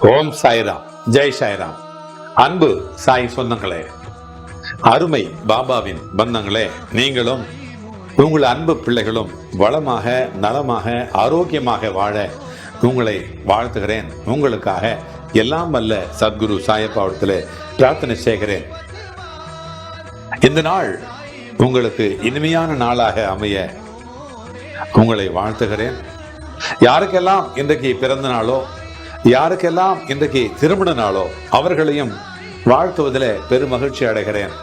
ஓம் சாய்ராம், ஜெய் சாய்ராம். அன்பு சாய் சொந்தங்களே, அருமை பாபாவின் பந்தங்களே, நீங்களும் உங்கள் அன்பு பிள்ளைகளும் வளமாக, நலமாக, ஆரோக்கியமாக வாழ உங்களை வாழ்த்துகிறேன். உங்களுக்காக எல்லாம் வல்ல சத்குரு சாயப்பாவத்தில் பிரார்த்தனை செய்கிறேன். இந்த நாள் உங்களுக்கு இனிமையான நாளாக அமைய உங்களை வாழ்த்துகிறேன். யாருக்கெல்லாம் இன்றைக்கு பிறந்த நாளோ, யாருக்கெல்லாம் இன்றைக்கு திருமண நாளோ அவர்களையும் வாழ்த்துவதில் பெருமகிழ்ச்சி அடைகிறேன்.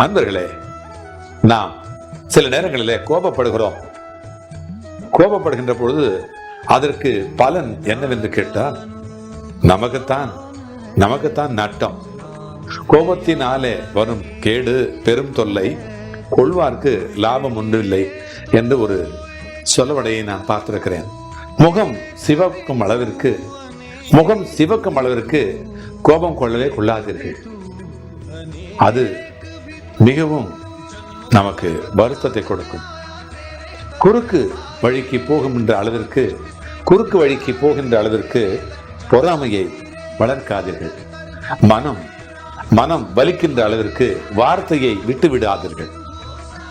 அன்பர்களே, நாம் சில நேரங்களிலே கோபப்படுகின்ற பொழுது அதற்கு பலன் என்னவென்று கேட்டால் நமக்குத்தான் நட்டம். கோபத்தினாலே வரும் கேடு பெரும் தொல்லை, கொள்வார்க்கு லாபம் ஒன்றில்லை என்று ஒரு சொலவடையை நான் பார்த்திருக்கிறேன். முகம் சிவக்கும் அளவிற்கு கோபம் கொள்ளவே கொள்ளாதீர்கள். அது மிகவும் நமக்கு வருத்தத்தை கொடுக்கும். குறுக்கு வழிக்கு போகின்ற அளவிற்கு பொறாமையை வளர்க்காதீர்கள். மனம் வலிக்கின்ற அளவிற்கு வார்த்தையை விட்டு விடாதீர்கள்.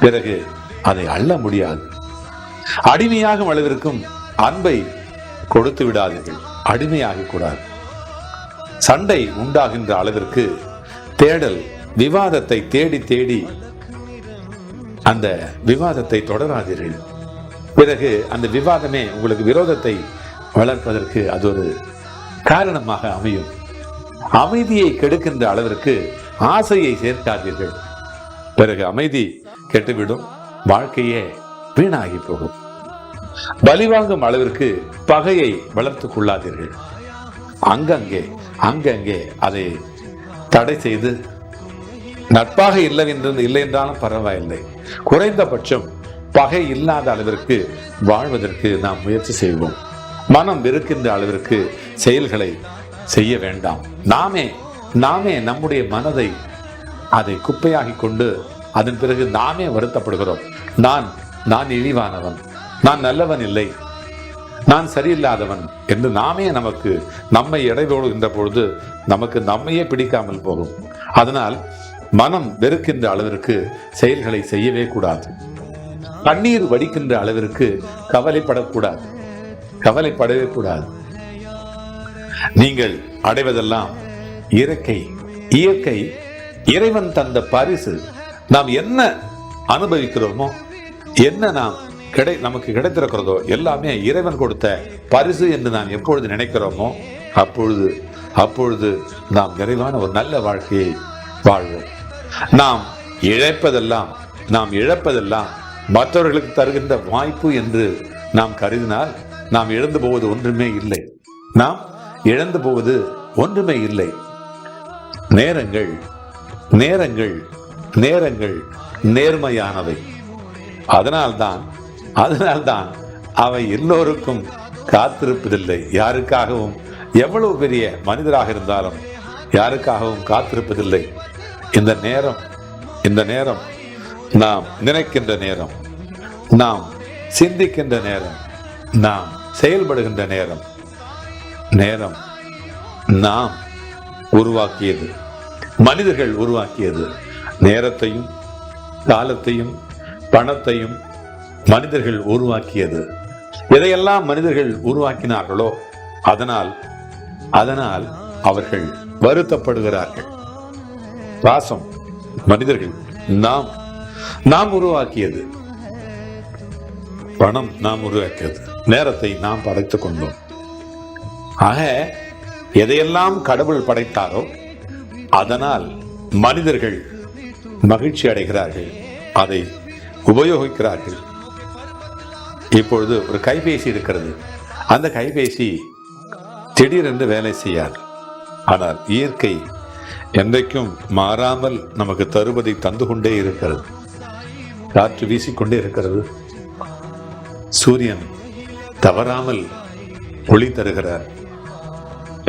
பிறகு அதை அள்ள முடியாது. அடிமையாகும் அளவிற்கும் அன்பை கொடுத்து விடாதீர்கள். அடிமையாக கூடாது. சண்டை உண்டாகின்ற அளவிற்கு தேடல், விவாதத்தை தேடி அந்த விவாதத்தை தொடராதீர்கள். பிறகு அந்த விவாதமே உங்களுக்கு விரோதத்தை வளர்ப்பதற்கு அது ஒரு காரணமாக அமையும். அமைதியை கெடுக்கின்ற அளவிற்கு ஆசையை சேர்க்காதீர்கள். பிறகு அமைதி கெட்டுவிடும், வாழ்க்கையே வீணாகி போகும். பலிவாங்கும் அளவிற்கு பகையை வளர்த்துக் கொள்ளாதீர்கள். அங்கங்கே அதை தடை செய்து, நட்பாக இல்லை என்றாலும் பரவாயில்லை, குறைந்தபட்சம் பகை இல்லாத அளவிற்கு வாழ்வதற்கு நாம் முயற்சி செய்வோம். மனம் வெறுக்கின்ற அளவிற்கு செயல்களை செய்ய வேண்டாம். நாமே நம்முடைய மனதை அதை குப்பையாகி கொண்டு அதன் பிறகு நாமே வருத்தப்படுகிறோம். நான் இழிவானவன், நான் நல்லவன் இல்லை, நான் சரியில்லாதவன் என்று நாமே நம்மை எடைபோடுகின்ற பொழுது நமக்கு நம்மையே பிடிக்காமல் போகும். அதனால் மனம் வெறுக்கின்ற அளவிற்கு செயல்களை செய்யவே கூடாது. கண்ணீர் வடிக்கின்ற அளவிற்கு கவலைப்படவே கூடாது. நீங்கள் அடைவதெல்லாம் இயற்கை இறைவன் தந்த பரிசு. நாம் என்ன அனுபவிக்கிறோமோ, என்ன நமக்கு கிடைத்திருக்கிறதோ எல்லாமே இறைவன் கொடுத்த பரிசு என்று நாம் எப்பொழுது நினைக்கிறோமோ அப்பொழுது நாம் நிறைவான ஒரு நல்ல வாழ்க்கையை வாழ்வோம். நாம் இழப்பதெல்லாம் மற்றவர்களுக்கு தருகின்ற வாய்ப்பு என்று நாம் கருதினால் நாம் இழந்து போவது ஒன்றுமே இல்லை. நேரங்கள் நேர்மையானவை. அதனால்தான் அவை எல்லோருக்கும் காத்திருப்பதில்லை. யாருக்காகவும், எவ்வளவு பெரிய மனிதராக இருந்தாலும் யாருக்காகவும் காத்திருப்பதில்லை. இந்த நேரம் நாம் நினைக்கின்ற நேரம், நாம் சிந்திக்கின்ற நேரம், நாம் செயல்படுகின்ற நேரம் நாம் உருவாக்கியது, மனிதர்கள் உருவாக்கியது. நேரத்தையும் காலத்தையும் பணத்தையும் மனிதர்கள் உருவாக்கியது. எதையெல்லாம் மனிதர்கள் உருவாக்கினார்களோ அதனால் அவர்கள் வருத்தப்படுகிறார்கள். பாசம் மனிதர்கள் நாம் உருவாக்கியது, பணம் நாம் உருவாக்கியது, நேரத்தை நாம் படைத்துக் கொண்டோம். ஆக எதையெல்லாம் கடவுள் படைத்தாரோ அதனால் மனிதர்கள் மகிழ்ச்சி அடைகிறார்கள், அதை உபயோகிக்கிறார்கள். இப்பொழுது ஒரு கைபேசி இருக்கிறது. அந்த கைபேசி திடீரென்று வேலை செய்யாது. ஆனால் இயற்கை என்றைக்கும் மாறாமல் நமக்கு தருவதை தந்து கொண்டே இருக்கிறது. காற்று வீசிக்கொண்டே இருக்கிறது. சூரியன் தவறாமல் ஒளி தருகிறார்.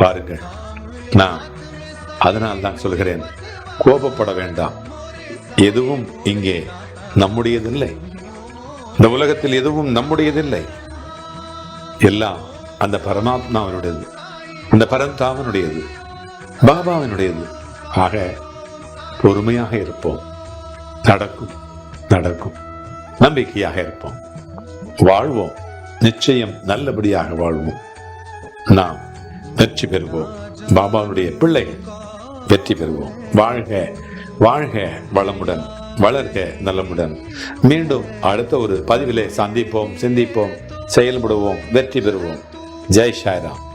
பாருங்கள், நான் அதனால் தான் சொல்கிறேன், கோபப்பட வேண்டாம். எதுவும் இங்கே நம்முடையதில்லை. இந்த உலகத்தில் எதுவும் நம்முடையதில்லை. எல்லாம் அந்த பரமாத்மாவினுடையது, அந்த பரந்தாமனுடையது, பாபாவினுடையது. ஆக பொறுமையாக இருப்போம். நடக்கும் நடக்கும். நம்பிக்கையாக இருப்போம். வாழ்வோம். நிச்சயம் நல்லபடியாக வாழ்வோம். நாம் வெற்றி பெறுவோம். பாபாவுடைய பிள்ளைகள் வெற்றி பெறுவோம். வாழ்க வாழ்க வளமுடன், வளர்க நலமுடன். மீண்டும் அடுத்த ஒரு பதிவிலே சந்திப்போம், சிந்திப்போம், செயல்படுவோம், வெற்றி பெறுவோம். ஜெய் சாய்ராம்.